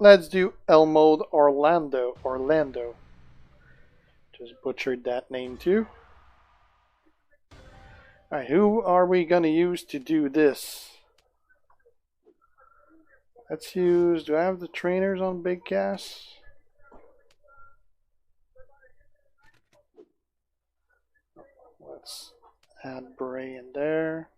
let's do L mode Orlando. Orlando. Just butchered that name too. Alright, who are we gonna use to do this? Let's use, do I have the trainers on Big Cass? Let's add Bray in there.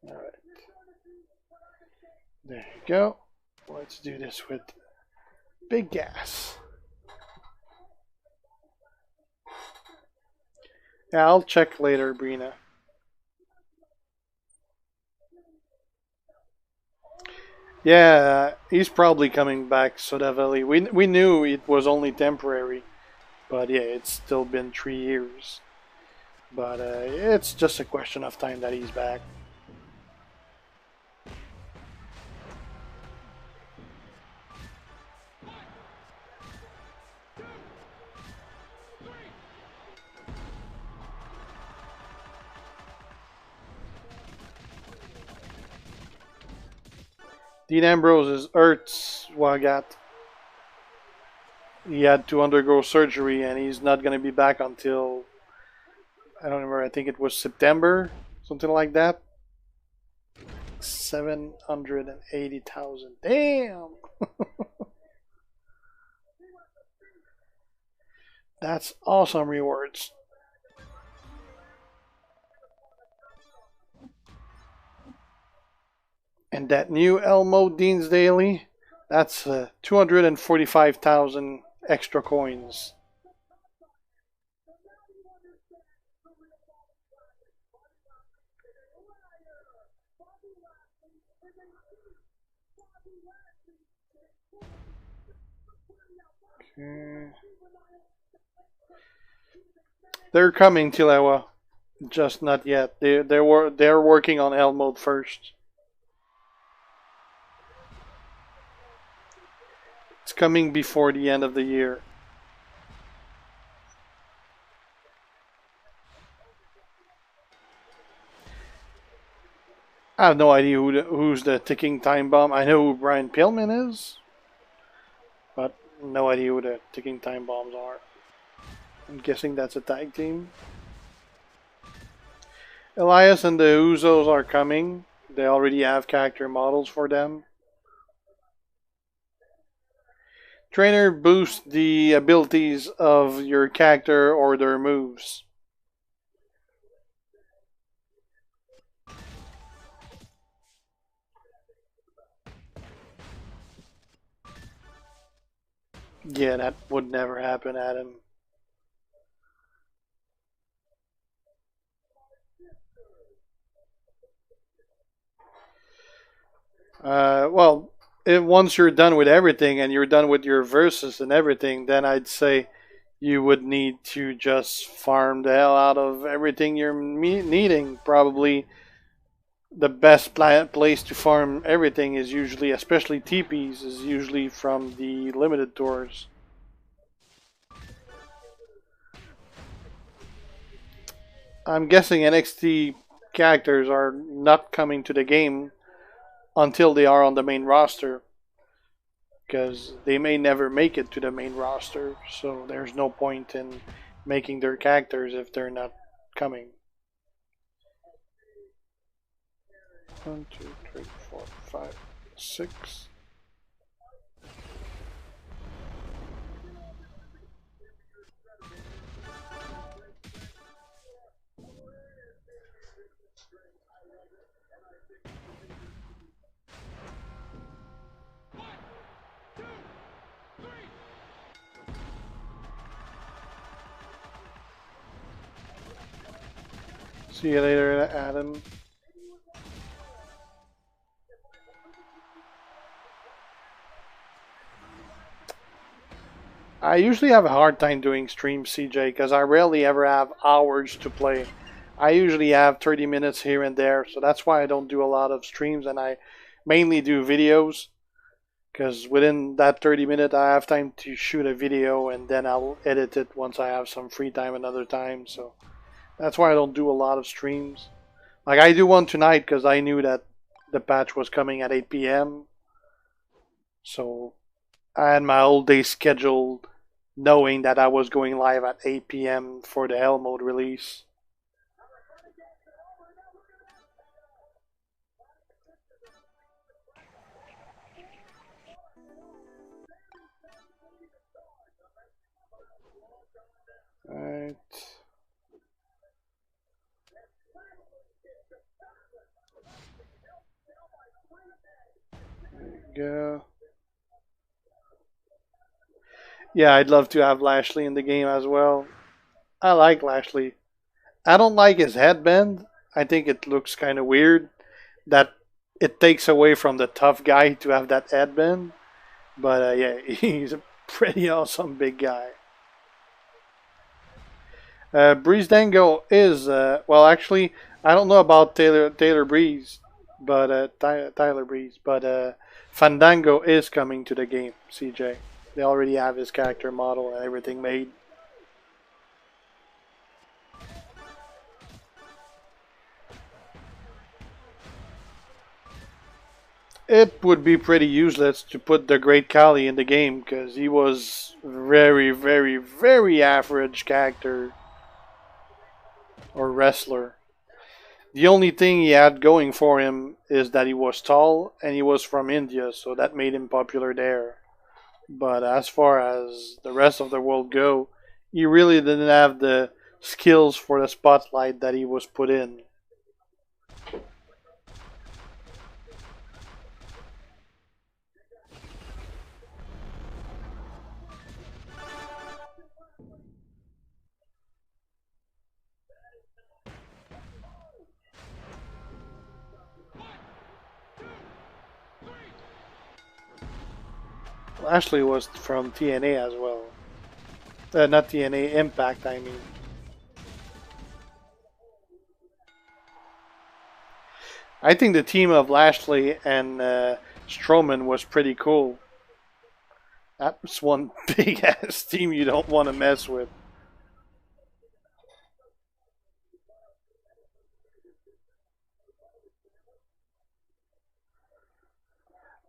Alright. There you go. Let's do this with Big Gas. Yeah, I'll check later, Brina. Yeah, he's probably coming back, Sodaveli. We knew it was only temporary, but yeah, it's still been 3 years. But it's just a question of time that he's back. Dean Ambrose's hurts Wagat. He had to undergo surgery and he's not going to be back until, I don't remember, I think it was September, something like that. 780,000. Damn! That's awesome rewards. And that new Elmo Dean's Daily, that's 245,000 extra coins. Okay. They're coming, Tilewa. Just not yet. They're working on L mode first. It's coming before the end of the year. I have no idea who's the ticking time bomb. I know who Brian Pillman is, but no idea who the ticking time bombs are. I'm guessing that's a tag team. Elias and the Usos are coming. They already have character models for them. Trainer boosts the abilities of your character or their moves. Yeah, that would never happen, Adam. Well, once you're done with everything and you're done with your verses and everything, then I'd say you would need to just farm the hell out of everything you're needing. Probably the best place to farm everything is usually, especially TPs, is usually from the limited tours. I'm guessing NXT characters are not coming to the game until they are on the main roster, because they may never make it to the main roster, so there's no point in making their characters if they're not coming. 1, 2, 3, 4, 5, 6. See you later, Adam. I usually have a hard time doing streams, CJ, because I rarely ever have hours to play. I usually have 30 minutes here and there, so that's why I don't do a lot of streams, and I mainly do videos. because within that 30 minutes I have time to shoot a video and then I'll edit it once I have some free time another time. So that's why I don't do a lot of streams. Like I do one tonight because I knew that the patch was coming at 8 p.m. So I had my whole day scheduled knowing that I was going live at 8 p.m. for the Hell Mode release. Alright. There you go. Yeah, I'd love to have Lashley in the game as well. I like Lashley. I don't like his headband. I think it looks kind of weird that it takes away from the tough guy to have that headband. But yeah, he's a pretty awesome big guy. Breeze Dango is well, actually, I don't know about Taylor Breeze, but Tyler Breeze, but Fandango is coming to the game. CJ, they already have his character model and everything made. It would be pretty useless to put the Great Khali in the game because he was very, very, very average character or wrestler. The only thing he had going for him is that he was tall and he was from India, so that made him popular there. But as far as the rest of the world go, he really didn't have the skills for the spotlight that he was put in. Lashley was from TNA as well. Not TNA, Impact, I mean. I think the team of Lashley and Strowman was pretty cool. That's one big ass team you don't want to mess with.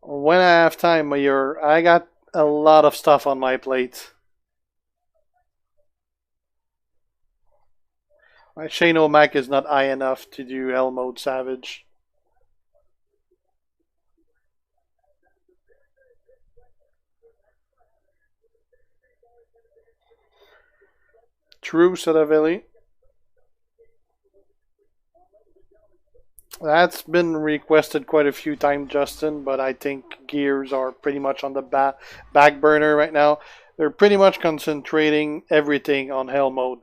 When I have time, Mayor, I got a lot of stuff on my plate. Shane O'Mac is not high enough to do L mode Savage. True, Sadavelli. That's been requested quite a few times, Justin, but I think gears are pretty much on the back burner right now. They're pretty much concentrating everything on Hell mode.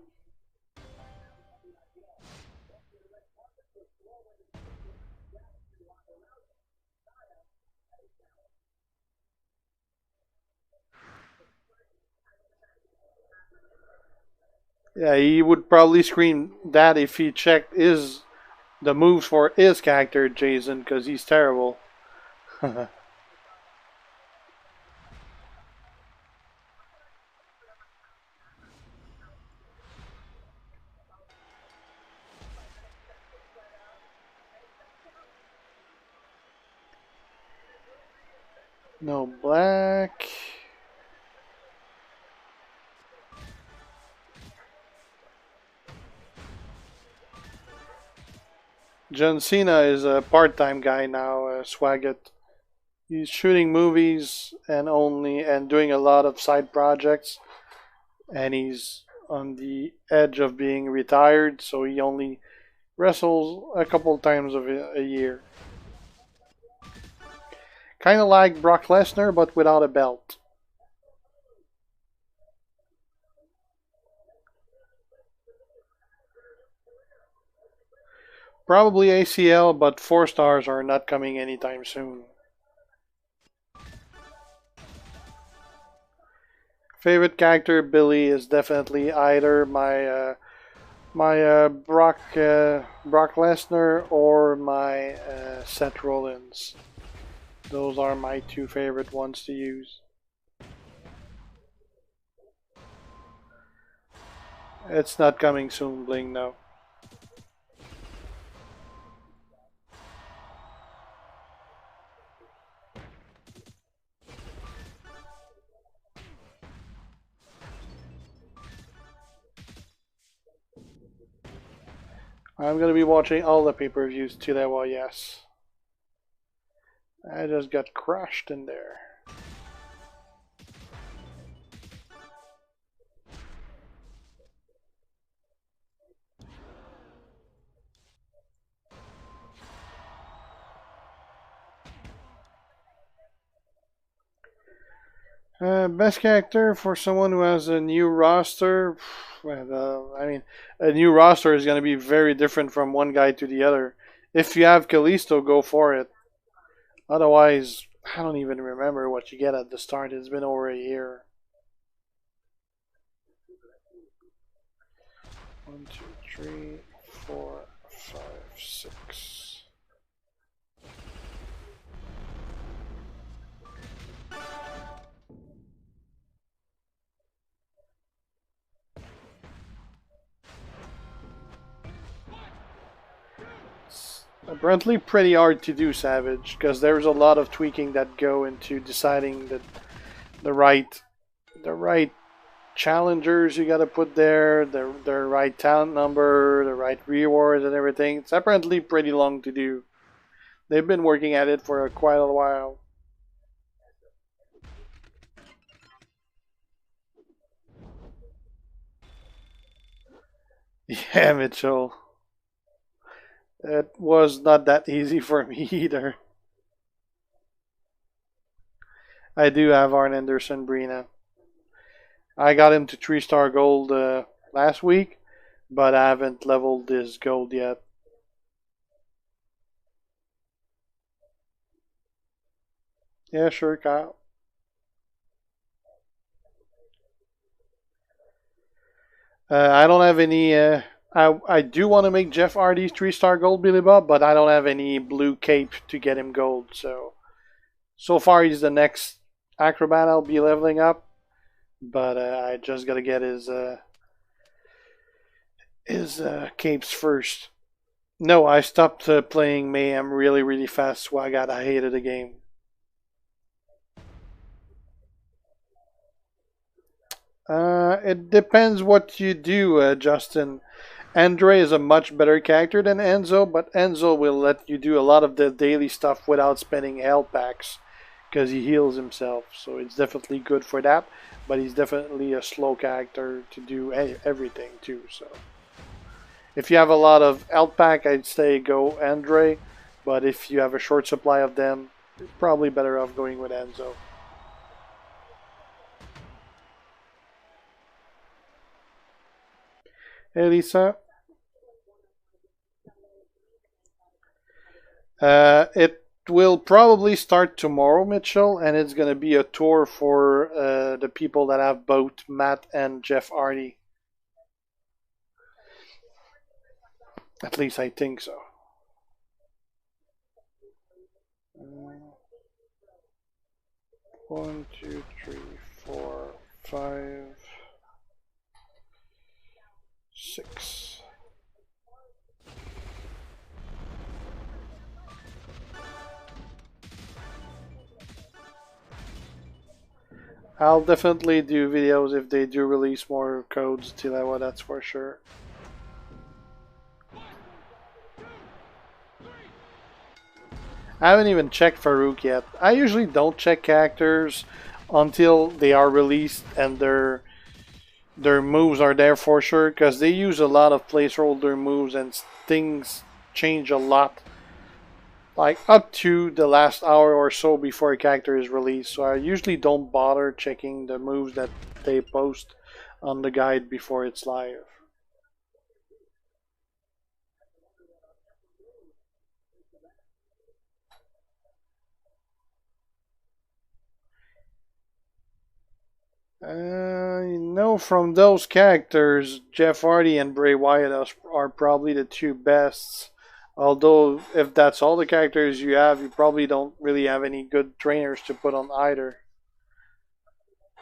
Yeah, he would probably scream that if he checked the moves for his character, Jason, because he's terrible. No black. John Cena is a part-time guy now, Swaggett. He's shooting movies and doing a lot of side projects, and he's on the edge of being retired, so he only wrestles a couple times a year. Kind of like Brock Lesnar, but without a belt. Probably ACL, but 4 stars are not coming anytime soon. Favorite character, Billy, is definitely either my Brock Lesnar or my Seth Rollins. Those are my two favorite ones to use. It's not coming soon, Bling, no. I'm gonna be watching all the pay-per-views today, well, yes. I just got crushed in there. Best character for someone who has a new roster. Well, I mean, a new roster is going to be very different from one guy to the other. If you have Kalisto, go for it. Otherwise, I don't even remember what you get at the start. It's been over a year. 1, 2, 3, 4, 5, 6. Apparently pretty hard to do, Savage, because there's a lot of tweaking that go into deciding the right challengers you got to put there, the right talent number, the right rewards and everything. It's apparently pretty long to do. They've been working at it for quite a while. Yeah, Mitchell. It was not that easy for me either. I do have Arn Anderson Brina. I got him to 3-star gold last week, but I haven't leveled his gold yet. Yeah, sure, Kyle. I don't have any. I do want to make Jeff Hardy's 3-star gold, Billy Bob, but I don't have any blue cape to get him gold. So far he's the next acrobat I'll be leveling up, but I just gotta get his capes first. No, I stopped playing Mayhem really fast, so I hated the game. It depends what you do, Justin. Andre is a much better character than Enzo, but Enzo will let you do a lot of the daily stuff without spending health packs because he heals himself. So it's definitely good for that, but he's definitely a slow character to do everything too. So if you have a lot of health pack, I'd say go Andre, but if you have a short supply of them, you're probably better off going with Enzo. Hey Lisa. It will probably start tomorrow, Mitchell, and it's going to be a tour for the people that have both Matt and Jeff Hardy. At least I think so. 1, 2, 3, 4, 5, 6. I'll definitely do videos if they do release more codes to Lewa, that's for sure. I haven't even checked Farouk yet. I usually don't check characters until they are released and their moves are there for sure, because they use a lot of placeholder moves and things change a lot, like up to the last hour or so before a character is released. So I usually don't bother checking the moves that they post on the guide before it's live. From those characters, Jeff Hardy and Bray Wyatt are probably the two best Although, if that's all the characters you have, you probably don't really have any good trainers to put on either.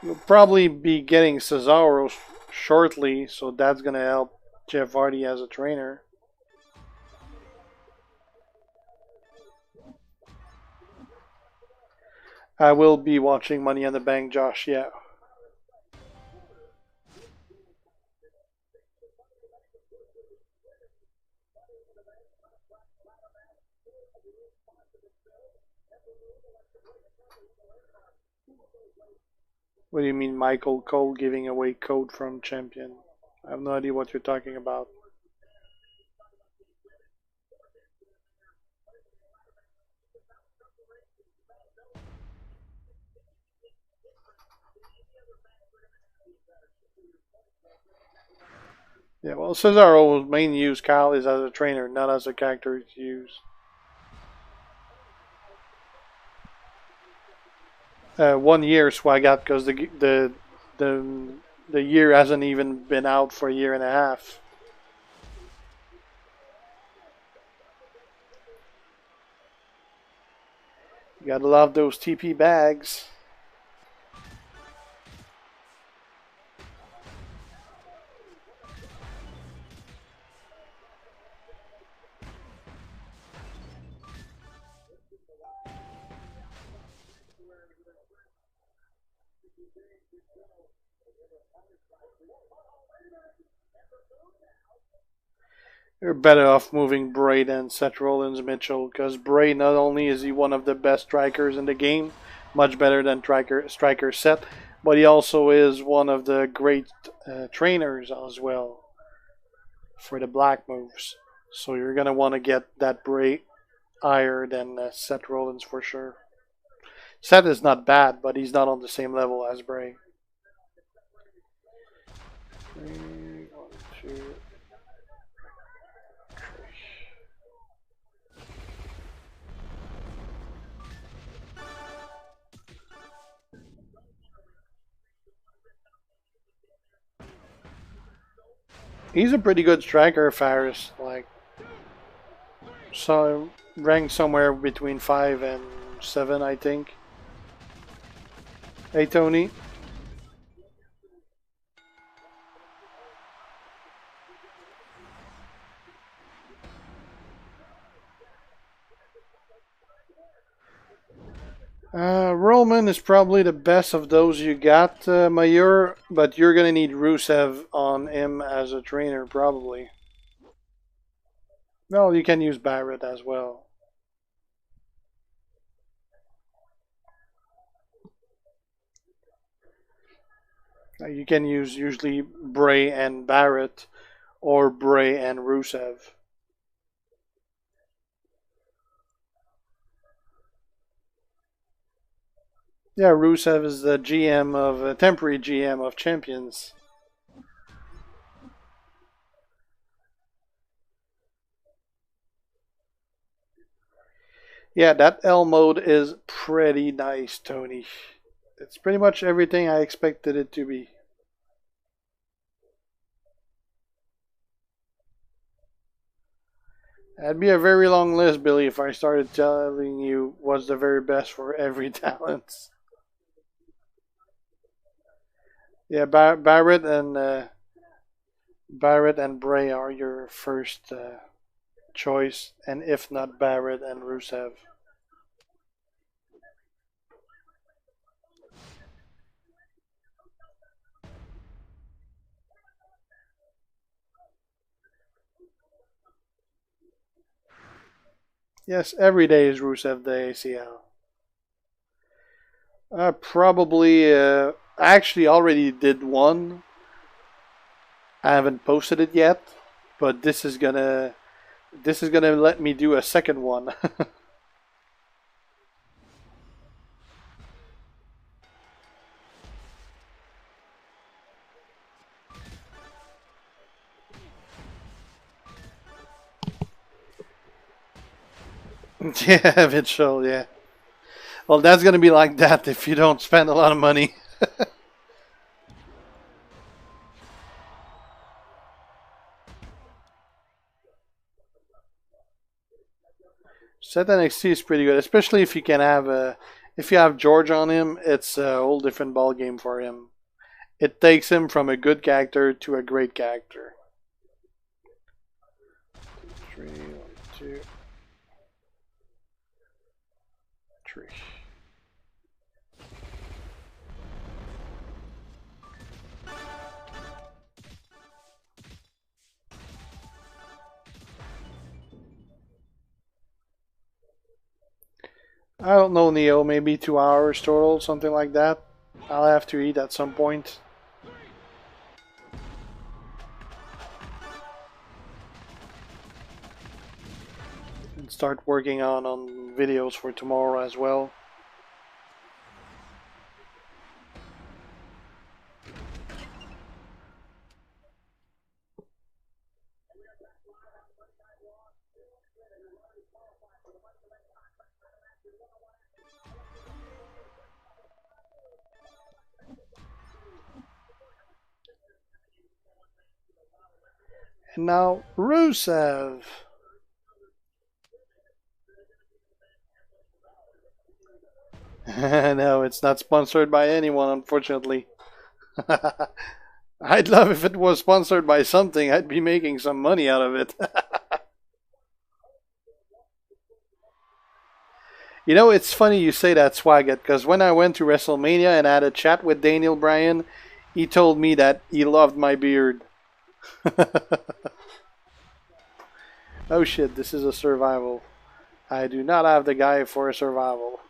You'll probably be getting Cesaro shortly, so that's going to help Jeff Hardy as a trainer. I will be watching Money in the Bank, Josh, yeah. What do you mean Michael Cole giving away code from Champion? I have no idea what you're talking about. Yeah, well, Cesaro's main use, Kyle, is as a trainer, not as a character to use. 1 year swag out because the the year hasn't even been out for a year and a half. You gotta love those TP bags. You're better off moving Bray than Seth Rollins Mitchell because Bray not only is he one of the best strikers in the game, much better than striker Seth, but he also is one of the great trainers as well for the black moves. So you're gonna want to get that Bray higher than Seth Rollins for sure. Seth is not bad, but he's not on the same level as Bray. 3, 1, 2. He's a pretty good striker, Faris. Like, so ranked somewhere between 5 and 7, I think. Hey, Tony. Roman is probably the best of those you got, Mayur, but you're gonna need Rusev on him as a trainer, probably. Well, you can use Barrett as well. You can use usually Bray and Barrett, or Bray and Rusev. Yeah, Rusev is the GM of temporary GM of Champions. Yeah, that L mode is pretty nice, Tony. It's pretty much everything I expected it to be. That'd be a very long list, Billy, if I started telling you what's the very best for every talent. Yeah, Barrett and Bray are your first choice, and if not Barrett and Rusev. Yes, every day is Rusev Day, ACL. Probably. I actually already did one. I haven't posted it yet, but this is gonna let me do a second one. Yeah, eventually, yeah. Well, that's gonna be like that if you don't spend a lot of money. Set NXT is pretty good, especially if you can have if you have George on him. It's a whole different ball game for him. It takes him from a good character to a great character. 3, 1, 2, 3. I don't know, Neo. Maybe 2 hours total, something like that. I'll have to eat at some point. And start working on videos for tomorrow as well. And now Rusev. No, it's not sponsored by anyone, unfortunately. I'd love if it was sponsored by something. I'd be making some money out of it. You know, it's funny you say that, Swaggett, because when I went to WrestleMania and had a chat with Daniel Bryan, he told me that he loved my beard. Oh shit, this is a survival. I do not have the guy for a survival.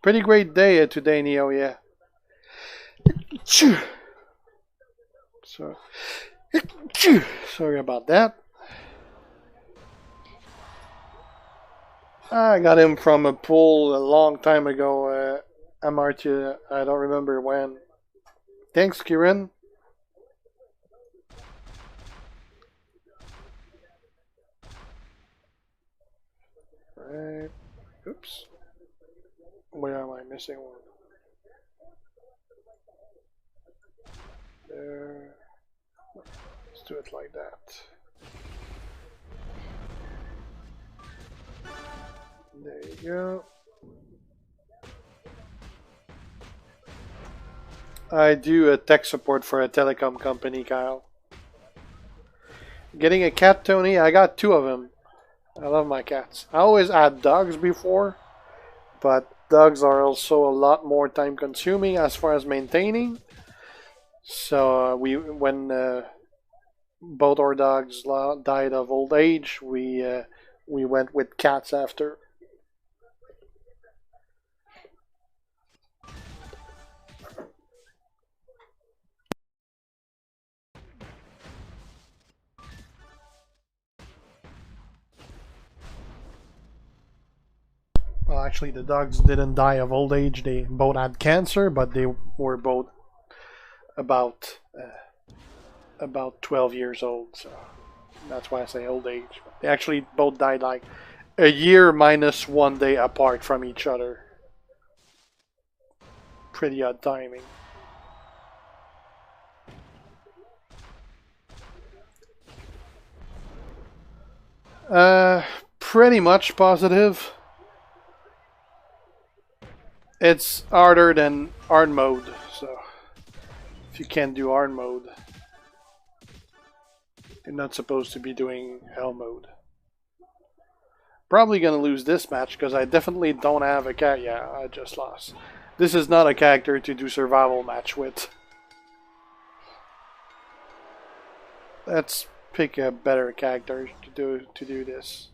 Pretty great day today, Neo, yeah. So, sorry about that. I got him from a pool a long time ago, Amartya. I don't remember when. Thanks, Kieran. Right. Oops. Where am I missing one? There. Let's do it like that. There you go. I do a tech support for a telecom company, Kyle. Getting a cat, Tony? I got 2 of them. I love my cats. I always had dogs before, but dogs are also a lot more time consuming as far as maintaining. So when both our dogs died of old age, we went with cats after. Well, actually, the dogs didn't die of old age. They both had cancer, but they were both about 12 years old. So that's why I say old age. They actually both died like a year minus 1 day apart from each other. Pretty odd timing. Pretty much positive. It's harder than hard mode, so if you can't do hard mode, you're not supposed to be doing hell mode. Probably gonna lose this match because I definitely don't have a cat. Yeah, I just lost. This is not a character to do survival match with. Let's pick a better character to do this.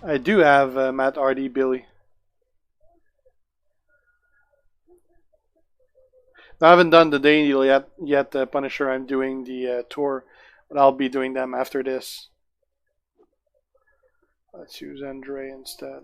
I do have Matt Hardy, Billy. I haven't done the Daniel yet, Punisher. I'm doing the tour, but I'll be doing them after this. Let's use Andre instead.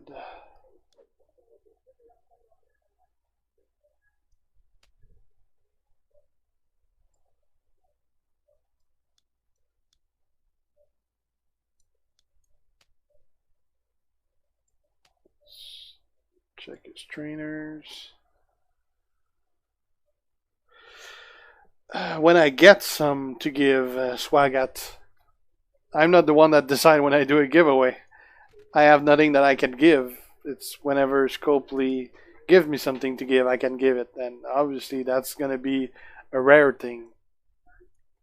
Check his trainers. When I get some to give Swagat, I'm not the one that decide when I do a giveaway. I have nothing that I can give. It's whenever Scopely gives me something to give, I can give it. And obviously that's going to be a rare thing.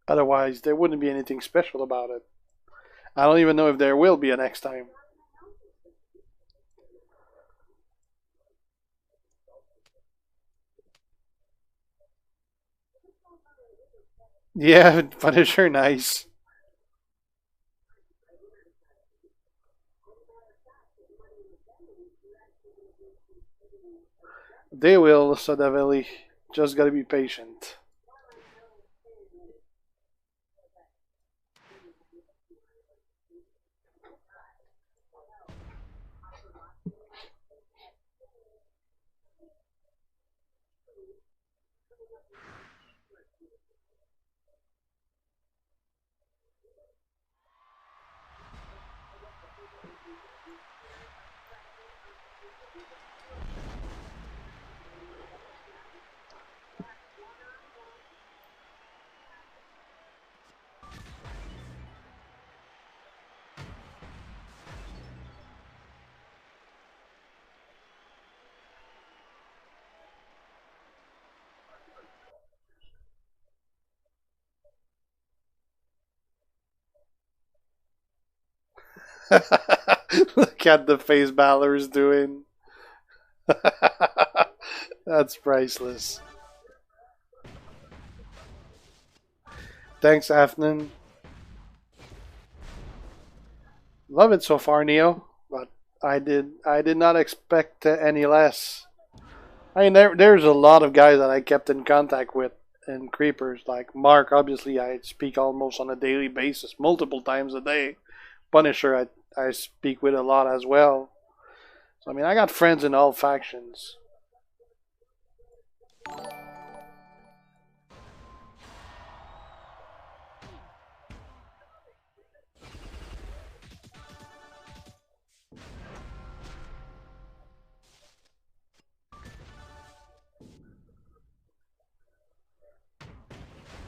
Otherwise, there wouldn't be anything special about it. I don't even know if there will be a next time. Yeah, Punisher, nice. They will, Sadavelli. Just gotta be patient. Look at the face Balor's doing. That's priceless. Thanks, Afnan. Love it so far, Neo. But I did not expect any less. I mean, there's a lot of guys that I kept in contact with and creepers. Like Mark, obviously, I speak almost on a daily basis, multiple times a day. Punisher, I speak with a lot as well. So, I mean, I got friends in all factions.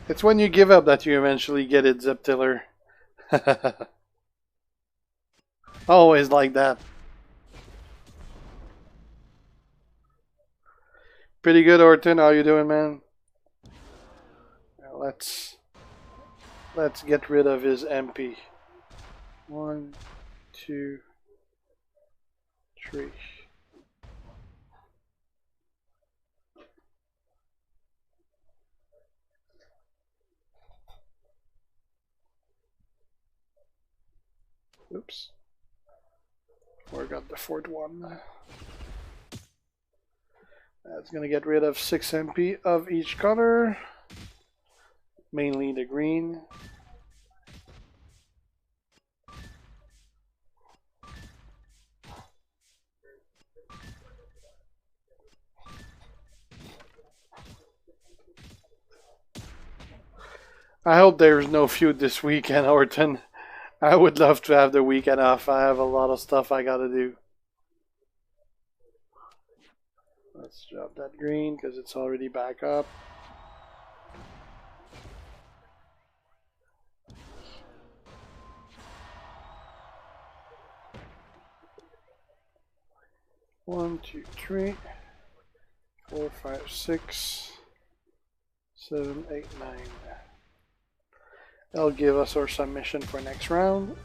It's when you give up that you eventually get it, Zeptiller. Always like that. Pretty good, Orton. How you doing, man? Now let's get rid of his MP. 1, 2, 3. Oops. Forgot the fourth one. That's gonna get rid of 6 MP of each color. Mainly the green. I hope there's no feud this weekend, Orton. I would love to have the weekend off. I have a lot of stuff I gotta do. Let's drop that green because it's already back up. One, two, three, 4, 5, 6, 7, 8, 9. That'll give us our submission for next round.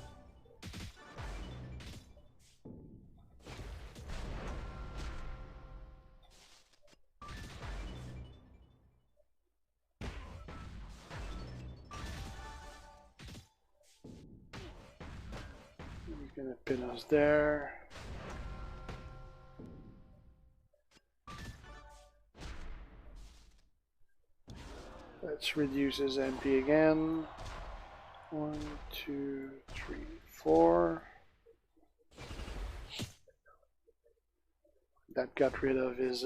He's gonna pin us there. Let's reduce his MP again. 1, 2, 3, 4. That got rid of his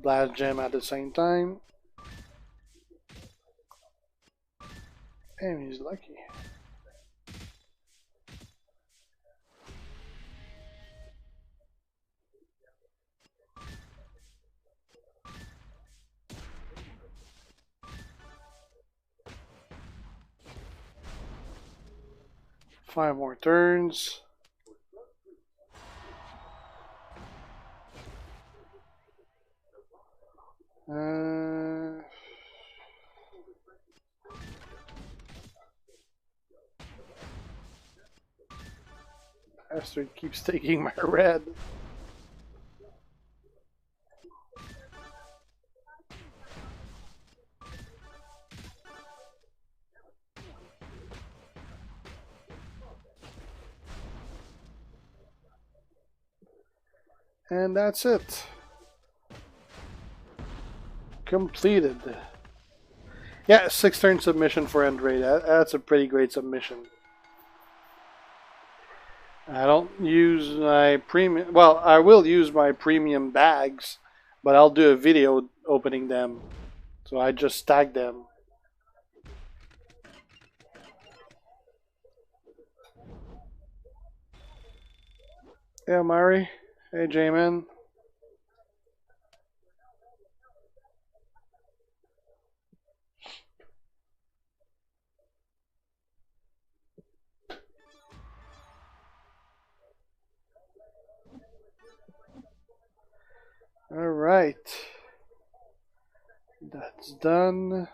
blast gem at the same time. And he's lucky. Five more turns. Bastard keeps taking my red. And that's it. Completed. Yeah, 6-turn submission for Andre. That's a pretty great submission. I don't use my premium. Well, I will use my premium bags, but I'll do a video opening them. So I just stack them. Yeah, Murray. Hey, J-Man. All right. That's done.